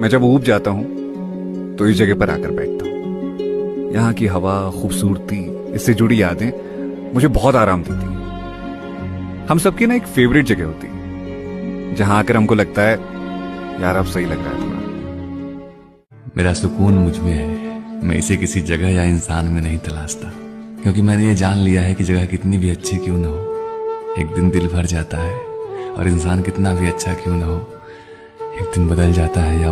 मैं जब ऊब जाता हूं तो इस जगह पर आकर बैठता हूं। यहाँ की हवा, खूबसूरती, इससे जुड़ी यादें मुझे बहुत आराम देती हैं। हम सबकी ना एक फेवरेट जगह होती है जहां आकर हमको लगता है यार अब सही लग रहा है थोड़ा। मेरा सुकून मुझ में है, मैं इसे किसी जगह या इंसान में नहीं तलाशता, क्योंकि मैंने ये जान लिया है कि जगह कितनी भी अच्छी क्यों न हो, एक दिन दिल भर जाता है, और इंसान कितना भी अच्छा क्यों न हो, एक दिन बदल जाता है या